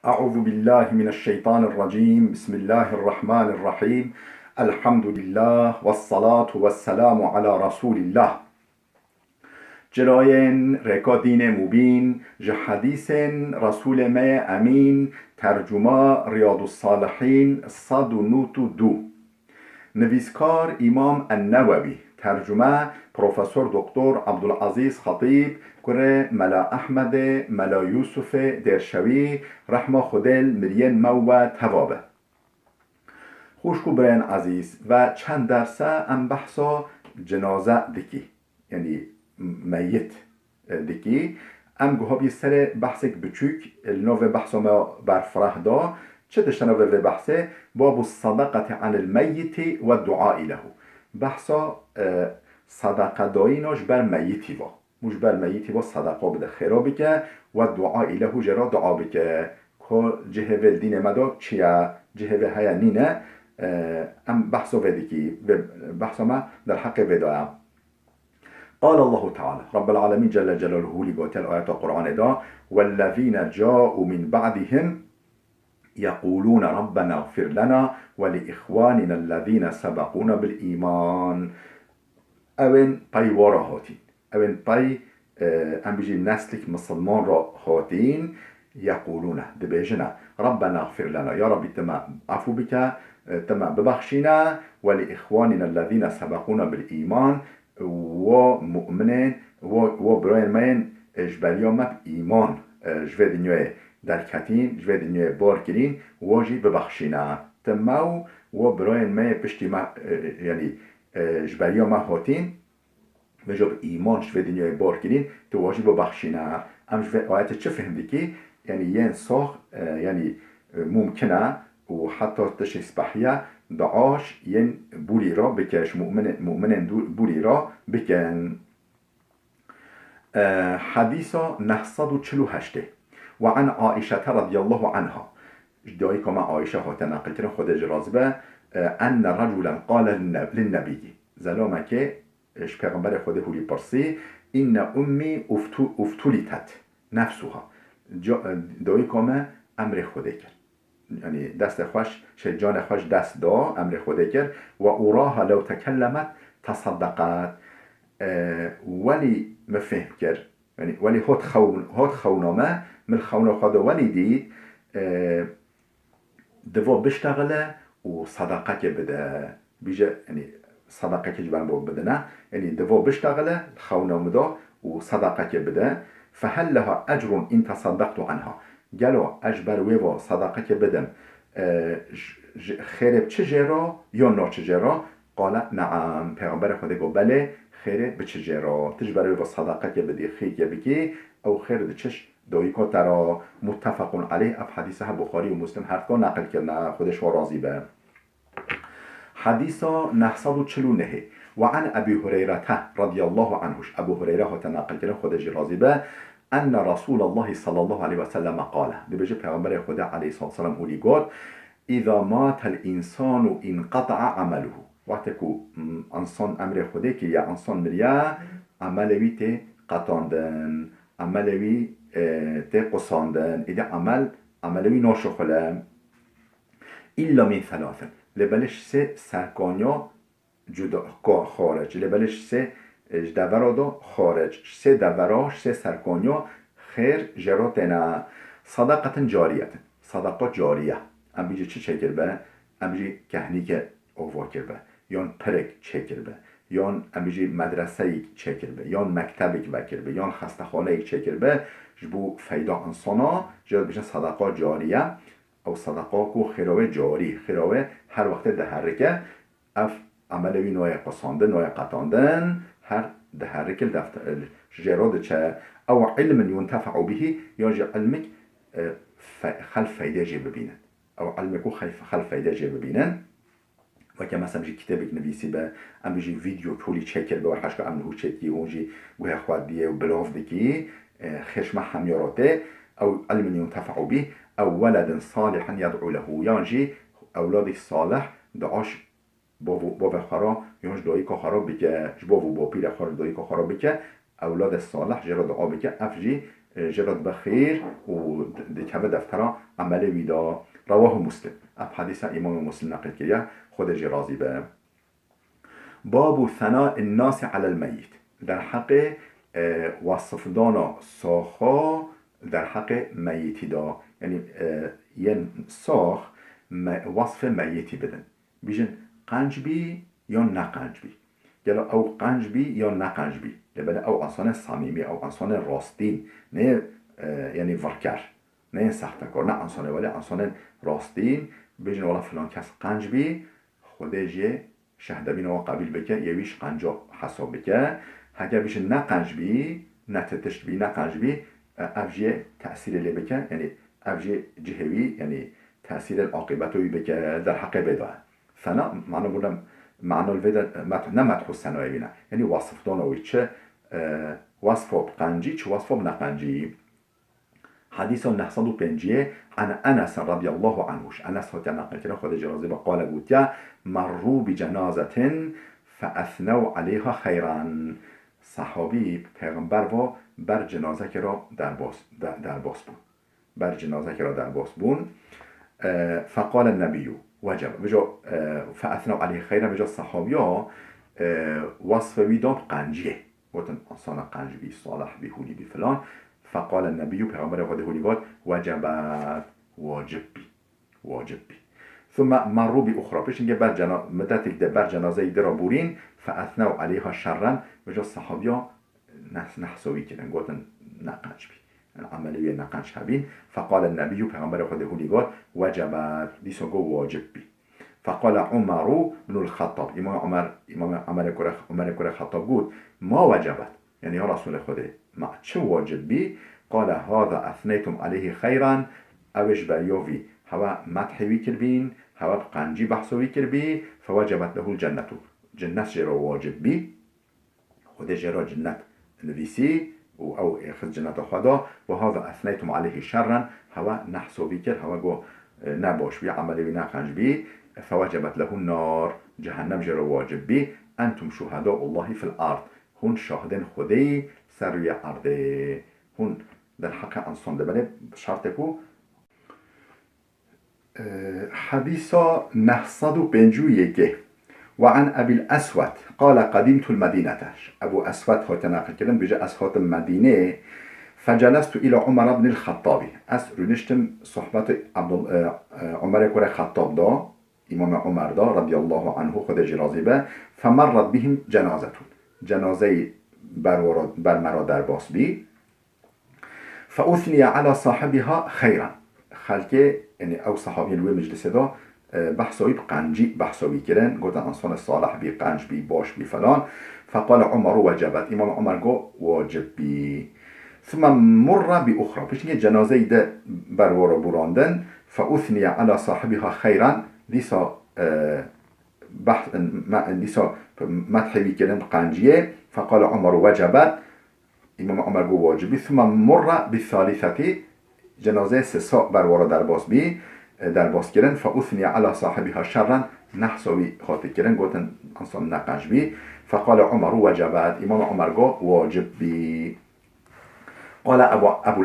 أعوذ بالله من الشيطان الرجيم. بسم الله الرحمن الرحيم. الحمد لله والصلاة والسلام على رسول الله. جراين ركادين مبين جحديث رسول ما أمين ترجمة رياض الصالحين صد نوت دو. نویسکار امام النووی، ترجمه پروفسور دکتر عبدالعزیز خطیب، کره ملا احمد ملا یوسف درشوی رحمه خودل مرین مو توابه. خوشکو برین عزیز و چند درسه ام بحثا جنازه دکی، یعنی میت دکی ام گوها بی سر بحثک بچوک النوو بحثا ما برفره دا چه دشتنا به بحثه باب الصدقه عن المیت و الدعاء له. بحثا صدقه دایناش بر میتی با مش بر میتی با صدقه بده خیرا بکه و دعاء له جرا دعا بکه که جهه دین مدا چیه جهه هیا نینه ام بحثا ودکی بحثا ما در حق ودایم. قال الله تعالى رب العالمين جل جلاله لقاتل آيات القرآن دا والذين جاءوا من بعدهم يقولون ربنا اغفر لنا ولإخواننا الذين سبقونا بالإيمان. اوين پای وارا هاتين اوين پای ام بيجي نسلك مسلمان را هاتين يقولون دبيجنا ربنا اغفر لنا يا ربي تما عفو بك تما ببخشنا ولإخواننا الذين سبقونا بالإيمان ومؤمنين وبراين مين جباليا مب إيمان جوه دنيا در کتین جوه دنیا بار کرین واجی ببخشینا تماو و براین ما پشتی ما یعنی جبریا ما هاتین و جب ایمان جوه دنیا بار کرین تو واجی ببخشینا. ام جوه آیت چه فهمدی که یعنی ین ساخ یعنی ممکنه و حتی تشخص بحیه دعاش ین بولی را بکش مؤمن بولی را بکن. حدیثا 948 وعن عائشة رضي الله عنها دایی که ما عایشه هات نقل کردن خود جرازبه ان رجلا قال للنبي زلامه که اش پیغمبر خود هولی پرسی این امی افتولیتت نفسها دایی که ما امر خوده کرد یعنی دست خوش جان خوش دست دا امر خوده کرد و اوراها لو تکلمت تصدقت ولی مفهم کرد یعنی ولی هات خونامه من خونه خدا ولی دید دوا بشتغله و صدقه که بده بیجه یعنی صدقه که جبن بود بده نه یعنی دوا بشتغله خونامه دا و صدقه که بده فهل لها اجر این تصدقت عنها گلو اجبر و صدقه که بدم خیره چه جرا یا نا چه جرا قال نعم پیغمبر خدا گو بله خیره به چه جرا تجبر و صدقه که بدی خیره که بگی او خیره ده چش دایی که ترا متفقون علیه اف حدیث بخاری و مسلم هر که نقل کرده خودش و راضی به. حدیثا 949 وعن ابي هريره رضي الله عنهش ابو هريره ها نقل کرده خودش راضی به ان رسول الله صلى الله عليه وسلم قال ده بجه پیغمبر خدا علیه الصلاه والسلام اولی گفت اذا مات الانسان انقطع عمله وقتی که انسان امر خدا که یا انسان مریا عملوی ته قطاندن عملوی ته قصاندن ایده عملوی ناشخله الا من ثلاث لبلش سه سرکانیا جدا خارج لبلش سه دورا خارج سه دوراش سه سرکانیا خیر جراتنا صدقه جاریه صدقه جاریه ام بیجه چه کرده ام بیجه کهنی که اووا کرده یان پرک چه کرده یان ام بیجه مدرسه چه کرده یان مکتبی که کرده یان خستخانه چه کرده جبو فیدا انسانا جد بیشن صدقه جاریه او صدقه کو خیراوه جاری خیراوه هر وقت ده حرکه اف عملوی نوع قصاندن نوع قطاندن هر ده حرکه دفتر جراد چه او علم ينتفع به یا جا علمك خلف فایده جه ببینن او علمكو خلف فایده جه ببینن و که مثلا جی کتابی نویسی به ام جی ویدیو کولی چکر به ورحش که امنهو چکی اونجی گوه خواد دیه و بلاف دکی خشمه همیاراته او علم ينتفع به او ولد صالحا يدعو له یانجی اولاد صالح دعاش با خرا یانج دایی که خرا بکه جبا و با پیر خرا دایی که خرا بکه اولاد صالح جرا دعا بکه افجی جرد بخير ودكبه دفترا عمل ويدا رواه مسلم. اب حديث امام مسلم نقل كريا خود جرازي به. باب ثناء الناس على الميت، در حق وصف دانا ساخا در حق میتی دا، یعنی یه ساخ وصف میتی بدن بیشن قنج بی یا نه قنج بی، گلا او قنج بی یا نه قنج بی، لبنه او انسان صمیمی او انسان راستین، نه یعنی ورکر، نه سختکار، نه انسان ولی انسان راستین بیشن والا فلان کس قنج بی خودش شهدبین و قبیل بکه یویش قنجا حساب بکه، هکه بیشن نه قنج بی نه تتشت بی نه قنج بی افجی تأثیر لی بکن، یعنی افجی جهوی یعنی تأثیر العاقبتوی بکن در حق بداه. ثنا معنی بودم معنی الویده نه مدخو ثنایی بینه، یعنی وصف دانوی چه وصف قنجی چه وصف نقنجی. حديث 905 عن أنس رضي الله عنه. أنس هو نقل كده خود جرازي قال قوتيا مروا بجنازة فأثنوا عليها خيرا. صحابی پیغمبر و بر جنازه که را در باس بون، بر جنازه که را در باس بون. فقال النبی وجب بجا فأثنوا عليه خيرا، بجا صحابی ها وصف ویدان قنجیه گفتن انسان قنج بی صالح بی هولی بی فلان. فقال النبی پیغمبر خود هولی گفت وجبت واجب بی. ثم مروا بأخرى پیش اینکه مدت بر جنازه در بورین فأثنوا عليها شرا، بجا صحابی ها نحسوی کردن گفتن نقنج بی، عملی نقنج هبین. فقال النبی پیغمبر خود هولی گفت وجبت دیسو گو واجب بی. فقال عمر بن الخطاب، امام عمر کره خطاب گفت ما وجبت، یعنی یا رسول خدا ما چه واجب بی؟ قال هذا اثنيتم عليه خيرا اوش بریوی هوا مدحوی کربین هوا قنجی بحثوی کربی فوجبت له الجنة، جنت جرا واجب بی خود جرا جنت نویسی او اخذ جنت خدا. و هذا اثنيتم عليه شرا هوا نحسوی کر هوا گو نباش بی عملی بی نقنج بی فوجبت له النار، جهنم جرا واجب بی. انتم شهداء الله في الارض، هون شاهدن خدای سر روی عرضه، هون در حق انسان ده بله شرط کو. حديثا 951 وعن أبي الأسود قال قدمت المدينة. أبو أسود هو تناقل كلام بجاء أسود المدينة فجلست إلى عمر بن الخطاب. رنشتم صحبة عمر بن الخطاب دا إمام عمر دا رضي الله عنه خد جرازبه. فمرت بهم جنازة بر مرا در باس بی. فأثني على صاحبها خيرا، خلقه یعنی او صحابی روی مجلس دا بحثوی قنجی بحثوی کردن گفتن انسان صالح بی قنج بی باش بی فلان. فقال عمر وجبت، امام عمر گو واجب بی. ثم مر بأخرى پیش اینکه جنازه ده برورا براندن. فأثني على صاحبها خيرا، دیسا مدحوی کردن قنجیه. فقال عمر وجبت، امام عمر گو واجبی. ثم مر بالثالثه، جنازه سسا بروارا در باس کردن. فأثني على صاحبها شرا، نحسوی خاطر کردن گفتن انسان نقنج بی. فقال عمر وجبت، امام عمر گو واجب بی. قال ابو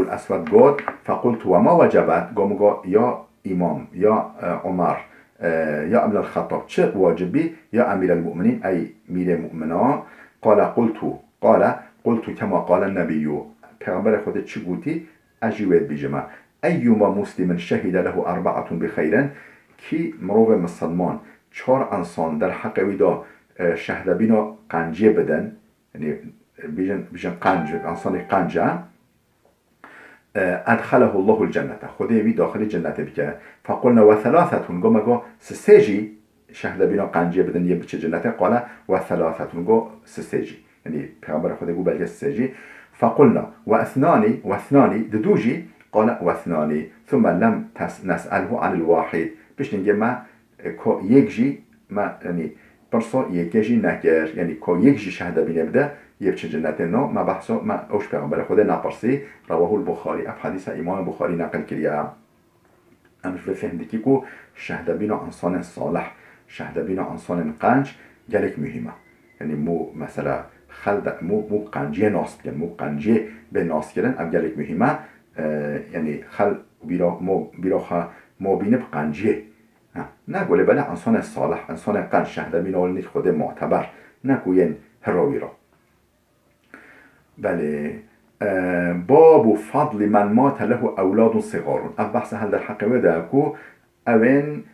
الاسود گفت فقلت وما وجبت، گو یا امام یا عمر یا ابن الخطاب چه واجب بی؟ یا امیر المؤمنین ای میر مؤمنان. قال قلت كما قال النبي، پیغمبر خود چی گوتی؟ اجوید بیجمع ایوما مسلم شهید له اربعة بخیرن، کی مروه مسلمان 4 انسان در حق ویدا شهده بینا قنجیه بدن، یعنی بیجن قنج انسان قنجه ادخله الله الجنة، خوده وی داخل جنت بکه. فقلنا و ثلاثتون، گو مگو سسیجی شهده بینا قنجیه بدن یه بچه جنته. قال و ثلاثتون، گو سسیجی، یعنی پیغمبر خود گو بلکه سسیجی. فقلنا واثنان ددوجي. قال واثنان ثم لم نسأله عن الواحد، بيش نجي ما كو يكجي ما يعني برصو يكجي نكر، يعني كو يكجي شهادة بنبدا يبتش جنتنا ما بحثو ما اوش پیغمبر خود نپرسی. رواه البخاري، اف حديث امام بخاري نقل كريا. امش بفهم دكي كو شهادة بنا انسان صالح، شهادة بنا انسان قنج جالك مهمة، يعني مو مثلا خلد مو قنجه ناس کن مو قنجه به ناس کردن ام گلک مهمه یعنی خل ما بینه قنجه نه گله بله انسان صالح انسان قن شهده بینال خود معتبر نگوین هراوی را بله باب فضل من مات له اولاد صغار اف بحث هل در حق وده کو اوین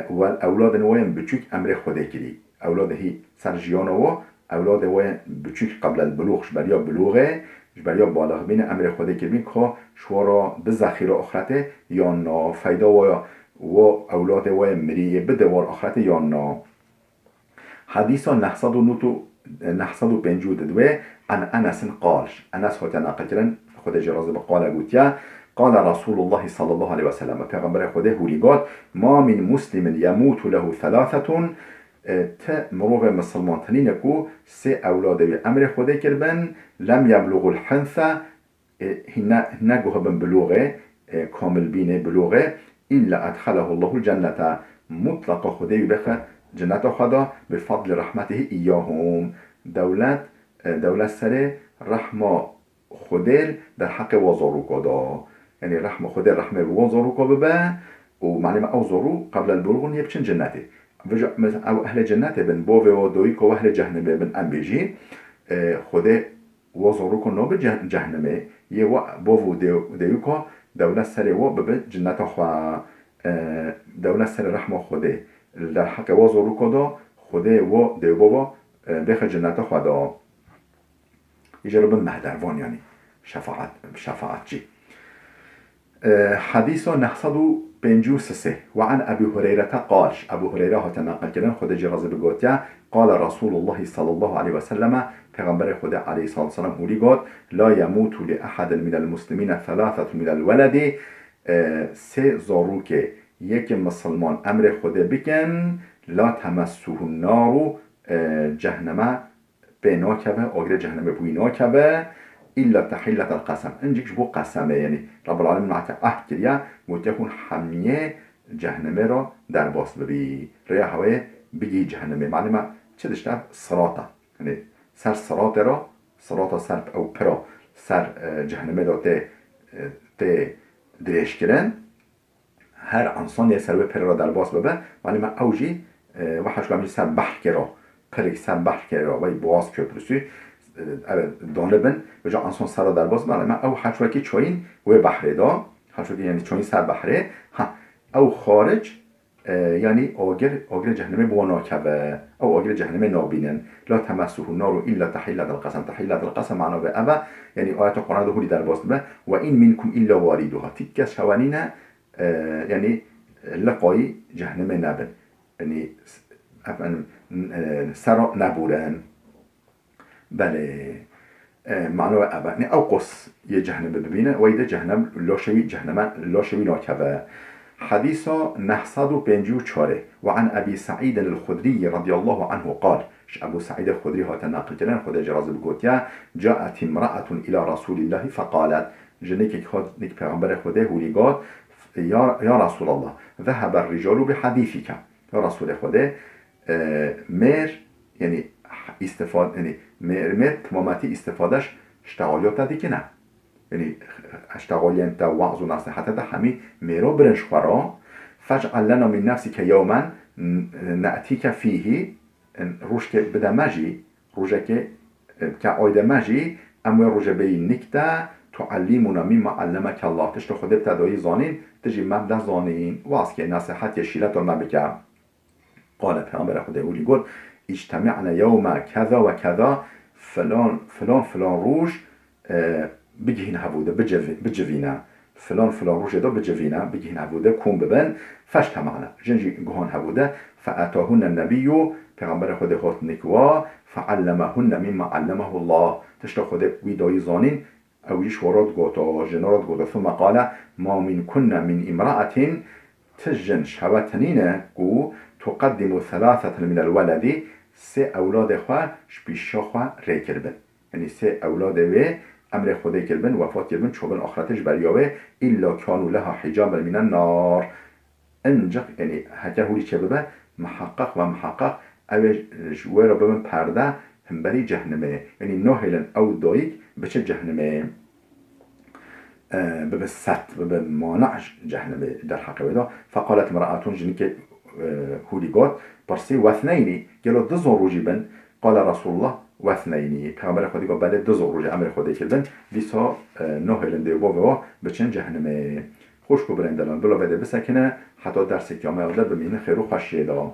و اولاد نوین بچوک امر خوده کری اولاد هی سرجیان و اولاد وین بچوک قبل البلوغ شبریا بلوغه شبریا بالغ بین امر خوده کری که شورا به ذخیره آخرته یا نا فیدا و اولاد وین مریه بدوار آخرته یا نا حدیثا 952 عن انس قالش انس هو تناقل كرن خود جراز بقال قوتيا قال رسول الله صلى الله عليه وسلم پیغمبر خود هولی ما من مسلم يموت له ثلاثة مروغ مسلمان تنين كو سي اولاد امر خود کربن لم يبلغ الحنث نگوه بن بلوغه كامل بين بلوغه إلا أدخله الله الجنة مطلق خده بخه جنت خدا به فضل رحمته ایاهم دولت سر رحمه خودل در حق وزاروکا دا یعنی رحمه خودل رحمه وزاروکا ببه و معلوم او زارو قبل البلوغ یه بچن جنته او اهل جنته بن باوه و دویکا و اهل جهنمه بن ام بیجی خوده وزاروکا نابه جهنمه یه و باوه و دویکا دولت سر و ببه جنت خواه دولت سر رحمه خوده در حق وزاروکا دا خوده و دویکا بخ جنت خدا يجرب مهدروان يعني شفاعت جي حديث نحصد بنجوسسه وعن أبي هريرة قال أبو هريرة هتناقل كلام خد جراز بقوتيا قال رسول الله صلى الله عليه وسلم پیغمبر خدا عليه الصلاة والسلام هولي قد لا يموت لأحد من المسلمين ثلاثة من الولد سه زاروك يك مسلمان أمر خدا بكن لا تمسه النار جهنم به ناکبه آگر جهنم بوی ناکبه إلا تحلة القسم انجيكش بو قسمه يعني رب العالمين معك عهد كريا وتكون حمية جهنم را در باس ببي ريا هواه بگی جهنم معلومه چه دشتر صراطه يعني سر صراط را صراط سر او پرا سر جهنم را ته دريش کرن هر انسان یه سر و پر را در باس ببه معلومه اوجی وحش گمجی سر بحر کرا پرک سر بحر کرا و باز köprüsü دانه بن به جا انسان سر در باز معلومه او حشوکی چوین و بحره دا حشوکی یعنی چوین سر بحره او خارج یعنی آگر جهنم بوانا کبه او آگر جهنم نابینن لا تمسه النار الا تحلة القسم تحلة القسم معنا به ابا یعنی آیت قرآن ده هولی در باز به و این منکم الا واریدها تیک شوانین یعنی لقای جهنم نبن یعنی سر نبورن بله معنی ابا او قص یه جهنم ببینه و ایده جهنم لاشوی ناکبه حديث 954 وعن أبي سعيد الخدري رضي الله عنه قال أبو سعيد الخدري هو تناقل كلام خد جراز القوتيا جاءت امرأة إلى رسول الله فقالت جنك نك پیغمبر خدا هولي قال يا رسول الله ذهب الرجال بحديثك يا رسول خدا مر يعني استفاد يعني مر تمامتي استفادش اشتغاليات دي که نه یعنی اشتغالی تا وعظ و نصیحت تا همین میرو برنش خورا فجعل لنا من نفسی که یوما نأتی که فیه روش که بده مجی روشه که آیده مجی اموی روشه بی نکته تعلیمونا مما علمک الله تشت خود ابتدایی زانین تجی مبده زانین وعظ که نصیحت شیلت و مبکه قال پیامبر خدا اولی گل اجتمعنا یوم کذا و کذا فلان روش بجهين هبوده بجفينا فلان روجه دا بجفينا بجهين هبوده كون ببن فاجتمعنا جنجي جهان هبوده فأتاهن النبي پیغمبر خود خود نکوا فعلمهن مما علمه الله تشتا خود ویدای زانین اویش وراد گوتا جنارات گوتا ثم قال ما من كنا من امرأة تجن شبتنين قو تقدم ثلاثة من الولد سه اولاد خواه شبیشا خواه ریکر بن یعنی سه اولاد وی امر خدا کربن وفات کربن چوبن آخرتش بریاوه الا کانو لها حجاب من النار انجا یعنی هکر هولی چه ببه محقق و محقق اوه جوه را ببن پرده هم بری جهنمه یعنی نهلن او دایک بچه جهنمه ببست بمانع جهنمه در حق ودا. فقالت امرأة جنك هوليغوت برسي واثنين قالوا دزون روجي بن. قال رسول الله واثنين پیغمبر خودی گفت بله دزون روجي امر خودی کردن دیسا نهلن دیو بوا بچن جهنمه خوش کو برندلان بلا بده بسکنه حتی درس کیامه اولاد بمینه خیرو خشیه دا.